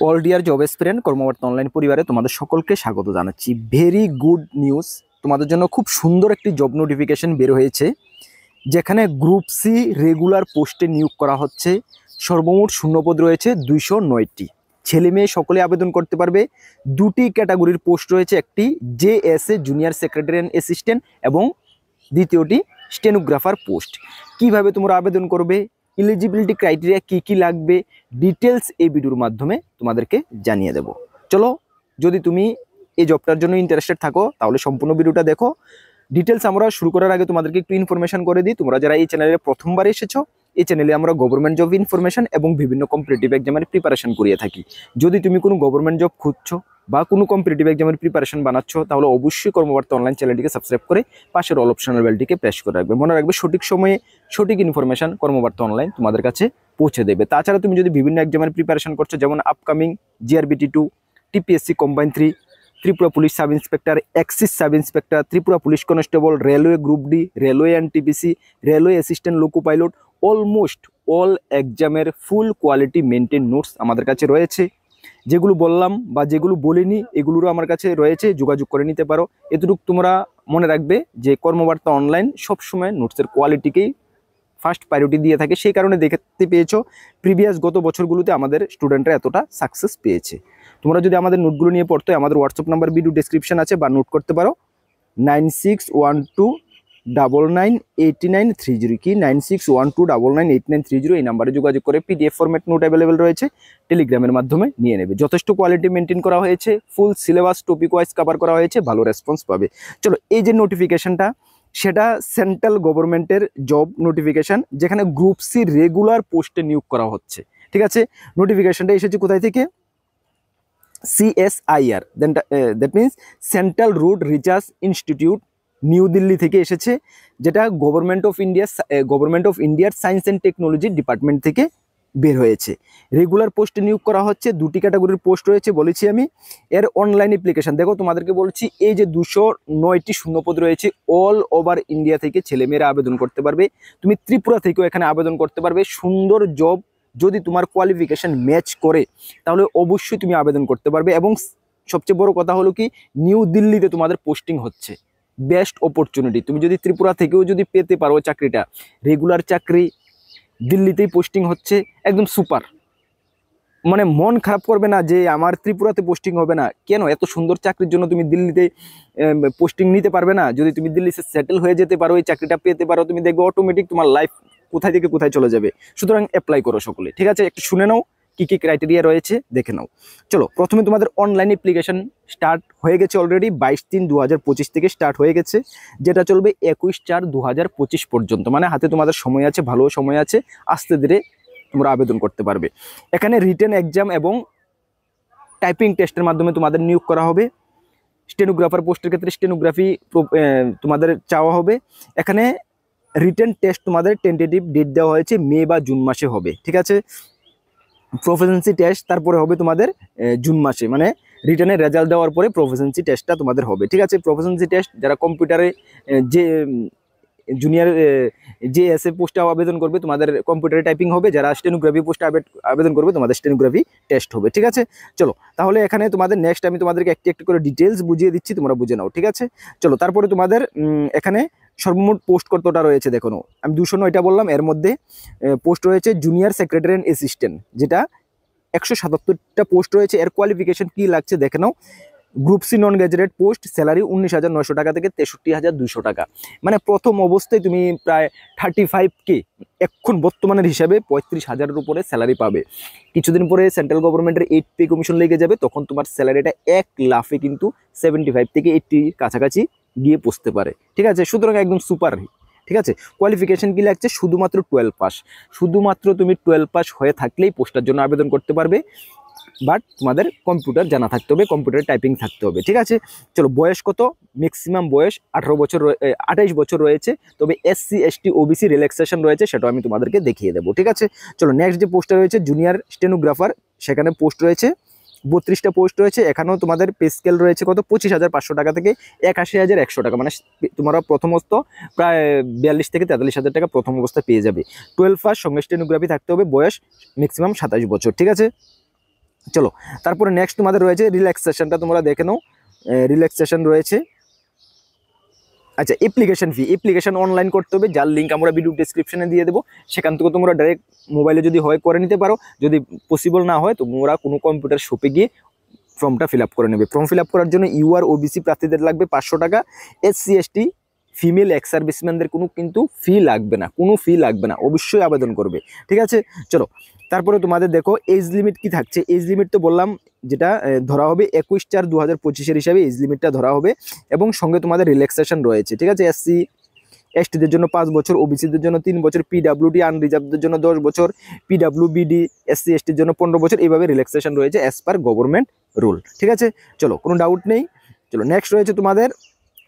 All deer job এসপিরেন্ট কর্মবর্তী online পরিবারে তোমাদের সকলকে স্বাগত জানাচ্ছি। ভেরি গুড নিউজ, তোমাদের জন্য খুব সুন্দর একটি জব নোটিফিকেশন বের হয়েছে, যেখানে গ্রুপ সি রেগুলার পোস্টে নিয়োগ করা হচ্ছে। সর্বমোট শূন্যপদ রয়েছে 209টি। ছেলে মেয়ে সকলে আবেদন করতে পারবে। দুটি ক্যাটাগরির পোস্ট রয়েছে, একটি JSA junior secretary and assistant এবং দ্বিতীয়টি স্টেনোগ্রাফার পোস্ট। কিভাবে তোমরা আবেদন করবে, এলিজিবিলিটি ক্রাইটেরিয়া কি কি লাগবে, ডিটেলস এই ভিডিওর মাধ্যমে তোমাদেরকে জানিয়ে দেব। চলো, যদি তুমি এই জবটার জন্য ইন্টারেস্টেড থাকো তাহলে সম্পূর্ণ ভিডিওটা দেখো। ডিটেলস আমরা শুরু করার আগে তোমাদেরকে একটু ইনফরমেশন করে দিই। তোমরা যারা এই চ্যানেলে প্রথমবার এসেছো, এই চ্যানেলে আমরা গভর্নমেন্ট জব ইনফরমেশন এবং বিভিন্ন কম্পিটিটিভ এক্সামের প্রিপারেশন করিয়ে থাকি। যদি তুমি কোনো গভর্নমেন্ট জব খুঁজছো বা কোনো কম্পিটিটিভ এক্সামের প্রিপারেশন বানাচ্ছ, তাহলে অবশ্যই কর্মবর্তী অনলাইন চ্যানেলটিকে সাবস্ক্রাইব করে পাশের অল অপশনাল বেলটিকে প্রেস করে রাখবে। মনে রাখবে সঠিক সময়ে সঠিক ইনফরমেশন কর্মবর্তী অনলাইন তোমাদের কাছে পৌঁছে দেবে। তাছাড়া তুমি যদি বিভিন্ন এক্সামের প্রিপারেশন করছো, যেমন upcoming GRBT 2, TPSC combine 3, Tripura police sub inspector, axis sub inspector, Tripura police constable, railway group D, railway NTPC, railway assistant loco pilot, almost all এক্সামের ফুল কোয়ালিটি মেনটেন নোটস আমাদের কাছে রয়েছে। যেগুলো বললাম বা যেগুলো বলিনি এগুলোরও আমার কাছে রয়েছে, যোগাযোগ করে নিতে পারো। এতটুকু তোমরা মনে রাখবে যে কর্মবার্তা অনলাইন সবসময় নোটসের কোয়ালিটিকেই ফার্স্ট প্রায়োরিটি দিয়ে থাকে। সেই কারণে দেখতে পেয়েছো প্রিভিয়াস গত বছরগুলোতে আমাদের স্টুডেন্টরা এতটা সাকসেস পেয়েছে। তোমরা যদি আমাদের নোটগুলো নিয়ে পড়তে হয়, আমাদের হোয়াটসঅ্যাপ নাম্বার ভিডিও ডেসক্রিপশন আছে, বা নোট করতে পারো 9612998930। কি 9612998930, এই নাম্বারে যোগাযোগ করে পিডিএফ ফরম্যাট নোট অ্যাভেলেবেল রয়েছে, টেলিগ্রামের মাধ্যমে নিয়ে নেবে। যথেষ্ট কোয়ালিটি মেনটেন করা হয়েছে, full syllabus topic wise cover করা হয়েছে, ভালো রেসপন্স পাবে। চলো, এই যে নোটিফিকেশনটা, সেটা সেন্ট্রাল গভর্নমেন্টের জব নোটিফিকেশন, যেখানে গ্রুপ সি রেগুলার পোস্টে নিয়োগ করা হচ্ছে। ঠিক আছে, নোটিফিকেশনটা এসেছে কোথায় থেকে? CSIR, that means central road research institute, new Delhi থেকে এসেছে, যেটা গভর্নমেন্ট অফ ইন্ডিয়ার সায়েন্স অ্যান্ড টেকনোলজি ডিপার্টমেন্ট থেকে বের হয়েছে। রেগুলার পোস্টে নিয়োগ করা হচ্ছে, দুটি ক্যাটাগরির পোস্ট রয়েছে বলেছি আমি। এর অনলাইন অ্যাপ্লিকেশন দেখো, তোমাদেরকে বলছি এই যে 209টি শূন্যপদ রয়েছে, অল ওভার ইন্ডিয়া থেকে ছেলেমেয়েরা আবেদন করতে পারবে। তুমি ত্রিপুরা থেকেও এখানে আবেদন করতে পারবে। সুন্দর জব, যদি তোমার কোয়ালিফিকেশন ম্যাচ করে তাহলে অবশ্যই তুমি আবেদন করতে পারবে। এবং সবচেয়ে বড় কথা হলো কি, নিউ দিল্লিতে তোমাদের পোস্টিং হচ্ছে, বেস্ট অপরচুনিটি। তুমি যদি ত্রিপুরা থেকেও যদি পেতে পারো চাকরিটা, রেগুলার চাকরি, দিল্লিতেই পোস্টিং হচ্ছে, একদম সুপার। মানে মন খারাপ করবে না যে আমার ত্রিপুরাতে পোস্টিং হবে না। কেন? এত সুন্দর চাকরির জন্য তুমি দিল্লিতে পোস্টিং নিতে পারবে না? যদি তুমি দিল্লিতে সেটেল হয়ে যেতে পারো, এই চাকরিটা পেতে পারো, তুমি দেখবে অটোমেটিক তোমার লাইফ কোথায় থেকে কোথায় চলে যাবে। সুতরাং অ্যাপ্লাই করো সকলে। ঠিক আছে, একটু শুনে নাও কি কি ক্রাইটেরিয়া রয়েছে, দেখে নাও। চলো, প্রথমে তোমাদের অনলাইন অ্যাপ্লিকেশন স্টার্ট হয়ে গেছে অলরেডি। 22/3/2025 থেকে স্টার্ট হয়ে গেছে, যেটা চলবে 21/4/2025 পর্যন্ত। মানে হাতে তোমাদের সময় আছে, ভালো সময় আছে, আস্তে ধীরে তোমরা আবেদন করতে পারবে। এখানে রিটেন এক্সাম এবং টাইপিং টেস্টের মাধ্যমে তোমাদের নিয়োগ করা হবে। স্টেনোগ্রাফার পোস্টের ক্ষেত্রে স্টেনোগ্রাফি তোমাদের চাওয়া হবে। এখানে রিটেন টেস্ট তোমাদের টেন্টেটিভ ডেট দেওয়া হয়েছে, মে বা জুন মাসে হবে। ঠিক আছে, প্রফিসিয়েন্সি টেস্ট তারপরে হবে তোমাদের জুন মাসে, মানে রিটেনের রেজাল্ট দেওয়ার পরে প্রফিসিয়েন্সি টেস্টটা তোমাদের হবে। ঠিক আছে, প্রফিসিয়েন্সি টেস্ট যারা কম্পিউটারে যে জুনিয়র জেএসএ পোস্টে আবেদন করবে, তোমাদের কম্পিউটারে টাইপিং হবে। যারা স্টেনোগ্রাফি পোস্টে আবেদন করবে, তোমাদের স্টেনোগ্রাফি টেস্ট হবে। ঠিক আছে, চলো তাহলে এখানে তোমাদের নেক্সট আমি তোমাদেরকে একটি একটি করে ডিটেলস বুঝিয়ে দিচ্ছি, তোমরা বুঝে নাও। ঠিক আছে, চলো তারপরে তোমাদের এখানে সর্বমোট পোস্ট কতটা রয়েছে দেখো। আমি 209টা বললাম, এর মধ্যে পোস্ট রয়েছে জুনিয়র সেক্রেটারি অ্যান্ড অ্যাসিস্ট্যান্ট, যেটা 177টা পোস্ট রয়েছে। এর কোয়ালিফিকেশন কি লাগছে দেখে নাও। Group C non graduate post, salary 19,900 টাকা থেকে 63,200 টাকা। মানে প্রথম অবস্থায় তুমি প্রায় 35K, এখন বর্তমানের হিসাবে 35,000-এর উপরে স্যালারি পাবে। কিছুদিন পরে সেন্ট্রাল গভর্নমেন্টের 8 পে কমিশন লেগে যাবে, তখন তোমার স্যালারিটা এক লাফে কিন্তু 75 থেকে 80 কাছাকাছি গিয়ে পৌঁছতে পারে। ঠিক আছে, সুতরাং একদম সুপার। ঠিক আছে, কোয়ালিফিকেশন কি লাগছে? শুধুমাত্র 12 পাস। শুধুমাত্র তুমি 12 পাস হয়ে থাকলেই পোস্টার জন্য আবেদন করতে পারবে। বাট তোমাদের কম্পিউটার জানা থাকতে হবে, কম্পিউটার টাইপিং থাকতে হবে। ঠিক আছে, চলো বয়স কত? ম্যাক্সিমাম বয়স 28 বছর রয়েছে, তবে SC ST OBC রিল্যাক্সেশন রয়েছে, সেটাও আমি তোমাদেরকে দেখিয়ে দেবো। ঠিক আছে, চলো নেক্সট যে পোস্টটা রয়েছে জুনিয়র স্টেনোগ্রাফার, সেখানে পোস্ট রয়েছে 32টা পোস্ট রয়েছে। এখানেও তোমাদের পে স্কেল রয়েছে কত? 25,500 টাকা থেকে 81,100 টাকা। মানে তোমরা প্রথমত প্রায় 42 থেকে 43,000 টাকা প্রথম অবস্থায় পেয়ে যাবে। 12 পাস, সঙ্গে স্টেনোগ্রাফি থাকতে হবে, বয়স ম্যাক্সিমাম 27 বছর। ঠিক আছে, চলো তারপরে নেক্সট তোমাদের রয়েছে রিল্যাক্সেশনটা, তোমরা দেখে নাও। রিল্যাক্সেশন রয়েছে। আচ্ছা, অ্যাপ্লিকেশন অনলাইন করতে হবে, যার লিঙ্ক আমরা ভিডিও ডেসক্রিপশনে দিয়ে দেবো। সেখান থেকে তোমরা ডাইরেক্ট মোবাইলে যদি হয় করে নিতে পারো, যদি পসিবল না হয় তোমরা কোনো কম্পিউটার শপে গিয়ে ফর্মটা ফিল আপ করে নেবে। ফর্ম ফিল আপ করার জন্য ইউআর ওবিসি প্রার্থীদের লাগবে 500 টাকা, এসসি এসটি ফিমেল এক্স সার্ভিসম্যানদের কিন্তু ফি লাগবে না, কোনো ফি লাগবে না, অবশ্যই আবেদন করবে। ঠিক আছে, চলো তারপরে তোমাদের দেখো এজ লিমিট কি থাকছে। এজ লিমিট তো বললাম, যেটা ধরা হবে 21/4/2025 হিসাবে এজ লিমিটটা ধরা হবে, এবং সঙ্গে তোমাদের রিল্যাক্সেশন রয়েছে। ঠিক আছে, এসসি এসটিদের জন্য 5 বছর, ওবিসিদের জন্য 3 বছর, পিডাব্লিউডি আনরিজার্ভদের জন্য 10 বছর, পিডাব্লিউবিডি এসসি এসটির জন্য 15 বছর, এইভাবে রিল্যাক্সেশন রয়েছে অ্যাজ পার গভর্নমেন্ট রুল। ঠিক আছে, চলো কোনো ডাউট নেই। চলো নেক্সট রয়েছে তোমাদের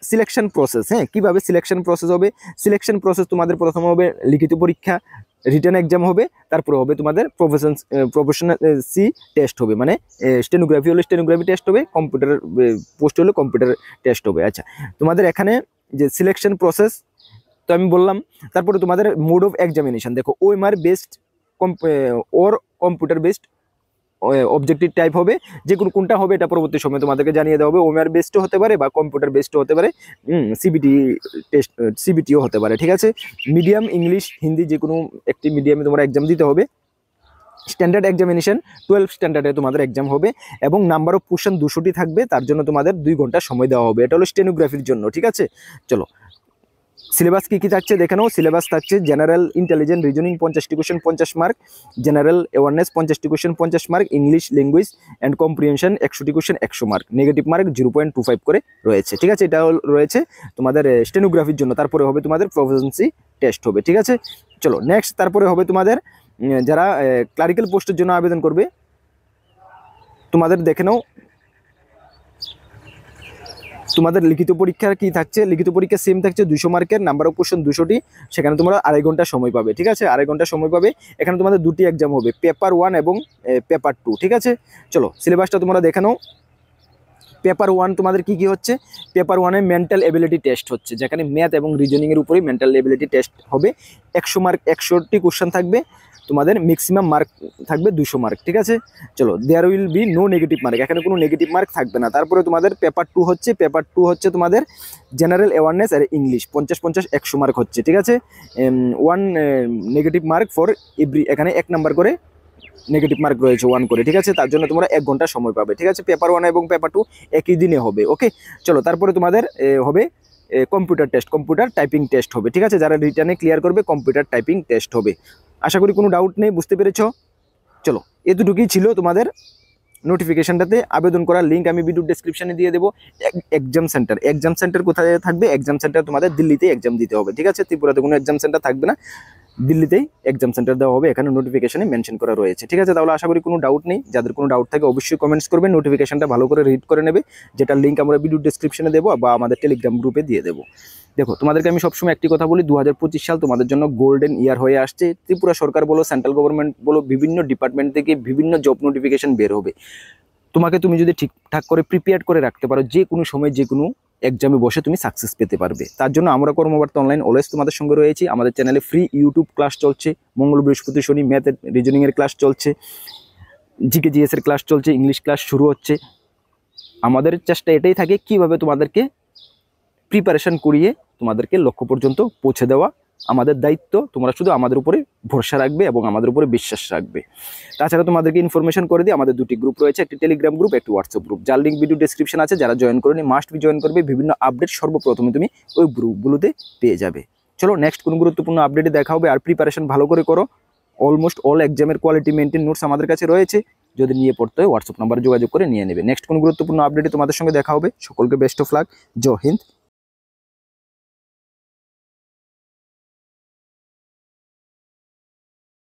সিলেকশন প্রসেস। হ্যাঁ, কীভাবে সিলেকশন প্রসেস হবে? সিলেকশন প্রসেস তোমাদের প্রথমে হবে লিখিত পরীক্ষা, রিটেন এক্সাম হবে, তারপরে হবে তোমাদের প্রফেশনালসি টেস্ট হবে, মানে স্টেনোগ্রাফি হলে স্টেনোগ্রাফি টেস্ট হবে, কম্পিউটার পোস্ট হলে কম্পিউটার টেস্ট হবে। আচ্ছা, তোমাদের এখানে যে সিলেকশন প্রসেস তো আমি বললাম। তারপরে তোমাদের মোড অফ এক্সামিনেশন দেখো, ওএমআর বেসড ওর কম্পিউটার বেসড অবজেক্টিভ টাইপ হবে, যে কোনটা হবে এটা পরবর্তী সময় তোমাদেরকে জানিয়ে দেওয়া হবে। ওএমআর বেসডও হতে পারে বা কম্পিউটার বেসডও হতে পারে, সিবিটি টেস্ট সিবিটিও হতে পারে। ঠিক আছে, মিডিয়াম ইংলিশ হিন্দি যে কোনো একটি মিডিয়ামে তোমরা এক্সাম দিতে হবে। স্ট্যান্ডার্ড এক্সামিনেশন 12 স্ট্যান্ডার্ডে তোমাদের এক্সাম হবে, এবং নাম্বার অফ কোশ্চেন 200টি থাকবে, তার জন্য তোমাদের 2 ঘন্টা সময় দেওয়া হবে। এটা হলো স্টেনোগ্রাফির জন্য। ঠিক আছে, চলো সিলেবাস কী থাকছে দেখে নাও। সিলেবাস থাকছে জেনারেল ইন্টেলিজেন্স রিজনিং 50টি কোশ্চেন 50 মার্ক, জেনারেল অ্যাওয়ারনেস 50টি question 50 mark, English language and comprehension 100টি কোশ্চেন 100 মার্ক, নেগেটিভ মার্ক 0.25 করে রয়েছে। ঠিক আছে, এটা রয়েছে তোমাদের স্টেনোগ্রাফির জন্য। তারপরে হবে তোমাদের প্রফেশনালসি টেস্ট হবে। ঠিক আছে, চলো নেক্সট তারপরে হবে তোমাদের যারা ক্লারিক্যাল পোস্টের জন্য আবেদন করবে, তোমাদের দেখে নাও তোমাদের লিখিত পরীক্ষার কি থাকছে। লিখিত পরীক্ষা সেম থাকছে 200 মার্কের, নাম্বার অফ কোশ্চেন 200টি, সেখানে তোমরা 2.5 ঘন্টা সময় পাবে। ঠিক আছে, 2.5 ঘন্টা সময় পাবে। এখানে তোমাদের 2টি এক্সাম হবে, পেপার 1 এবং পেপার 2। ঠিক আছে, চলো সিলেবাসটা তোমরা দেখে নাও। পেপার 1 তোমাদের কি হচ্ছে? পেপার 1-এ মেন্টাল এবিলিটি টেস্ট হচ্ছে, যেখানে ম্যাথ এবং রিজনিংয়ের উপরেই মেন্টাল এবিলিটি টেস্ট হবে। 100 মার্ক, 100টি কোশ্চেন থাকবে, তোমাদের ম্যাক্সিমাম মার্ক থাকবে 200 মার্ক। ঠিক আছে, চলো there will be no negative mark, এখানে কোনো নেগেটিভ মার্ক থাকবে না। তারপরে তোমাদের পেপার 2 হচ্ছে, পেপার 2 হচ্ছে তোমাদের জেনারেল অ্যাওয়ারনেস আর ইংলিশ 50-50 100 মার্ক হচ্ছে। ঠিক আছে, 1 নেগেটিভ মার্ক ফর এভরি, এখানে 1 নাম্বার করে নেগেটিভ মার্ক রয়েছে 1 করে। ঠিক আছে, তার জন্য তোমরা 1 ঘন্টা সময় পাবে। ঠিক আছে, পেপার 1 এবং পেপার 2 একই দিনে হবে। ওকে, চলো তারপরে তোমাদের হবে computer test, computer typing test হবে। ঠিক আছে, যারা রিটার্নে ক্লিয়ার করবে কম্পিউটার টাইপিং টেস্ট হবে। আশা করি কোনো ডাউট নেই, বুঝতে পেরেছো? চলো এতটুকুই ছিল তোমাদের নোটিফিকেশনটাতে। আবেদন করার লিঙ্ক আমি ভিডিও ডেসক্রিপশনে দিয়ে দেবো। এক্সাম সেন্টার কোথায় থাকবে? এক্সাম সেন্টার তোমাদের দিল্লিতে এক্সাম দিতে হবে। ঠিক আছে, ত্রিপুরাতে কোনো এক্সাম সেন্টার থাকবে না, দিল্লিতেই এক্সাম সেন্টার দেওয়া হবে, এখানে নোটিফিকেশনে মেনশন করা রয়েছে। ঠিক আছে, তাহলে আশা করি কোনো ডাউট নেই। যাদের কোনো ডাউট থাকে অবশ্যই কমেন্টস করবে, নোটিফিকেশনটা ভালো করে রিড করে নেবে, যেটার লিঙ্ক আমরা ভিডিও ডেসক্রিপশনে দেবো বা আমাদের টেলিগ্রাম গ্রুপে দিয়ে দেবো। দেখো তোমাদেরকে আমি সবসময় একটি কথা বলি, 2025 সাল তোমাদের জন্য গোল্ডেন ইয়ার হয়ে আসছে। ত্রিপুরা সরকার বলো, সেন্ট্রাল গভর্নমেন্ট বলো, বিভিন্ন ডিপার্টমেন্ট থেকে বিভিন্ন জব নোটিফিকেশন বের হবে। তুমি যদি ঠিকঠাক করে প্রিপেয়ার করে রাখতে পারো, যে কোনো সময় যে কোনো এক্সামে বসে তুমি সাকসেস পেতে পারবে। তার জন্য আমরা কর্মবার্তা অনলাইন অলওয়েজ তোমাদের সঙ্গে রয়েছি। আমাদের চ্যানেলে ফ্রি ইউটিউব ক্লাস চলছে, মঙ্গল বৃহস্পতি শনি ম্যাথ রিজনিংয়ের ক্লাস চলছে, জিকে জিএস এর ক্লাস চলছে, ইংলিশ ক্লাস শুরু হচ্ছে। আমাদের চেষ্টা এটাই থাকে কিভাবে তোমাদেরকে প্রিপারেশন করিয়ে তোমাদেরকে লক্ষ্য পর্যন্ত পৌঁছে দেওয়া আমাদের দায়িত্ব। তোমরা শুধু আমাদের উপরে ভরসা রাখবে এবং আমাদের উপরে বিশ্বাস রাখবে। তাছাড়া তোমাদেরকে ইনফরমেশন করে দিই, আমাদের 2টি গ্রুপ রয়েছে, একটি টেলিগ্রাম গ্রুপ, একটি হোয়াটসঅ্যাপ গ্রুপ, যার লিঙ্ক ভিডিও ডেসক্রিপশন আছে। যারা জয়েন করেনি মাস্ট বি জয়েন করবে, বিভিন্ন আপডেট সর্বপ্রথমে তুমি ওই গ্রুপগুলোতে পেয়ে যাবে। চলো নেক্সট কোনো গুরুত্বপূর্ণ আপডেটে দেখা হবে। আর প্রিপারেশন ভালো করে করো, অলমোস্ট অল এক্সামের কোয়ালিটি মেনটেন নোটস আমাদের কাছে রয়েছে, যদি নিয়ে পড়তে হয় হোয়াটসঅ্যাপ নাম্বারে যোগাযোগ করে নিয়ে নেবে। নেক্সট কোনো গুরুত্বপূর্ণ আপডেটে তোমাদের সঙ্গে দেখা হবে। সকলকে বেস্ট অফ লাক, জয় হিন্দ।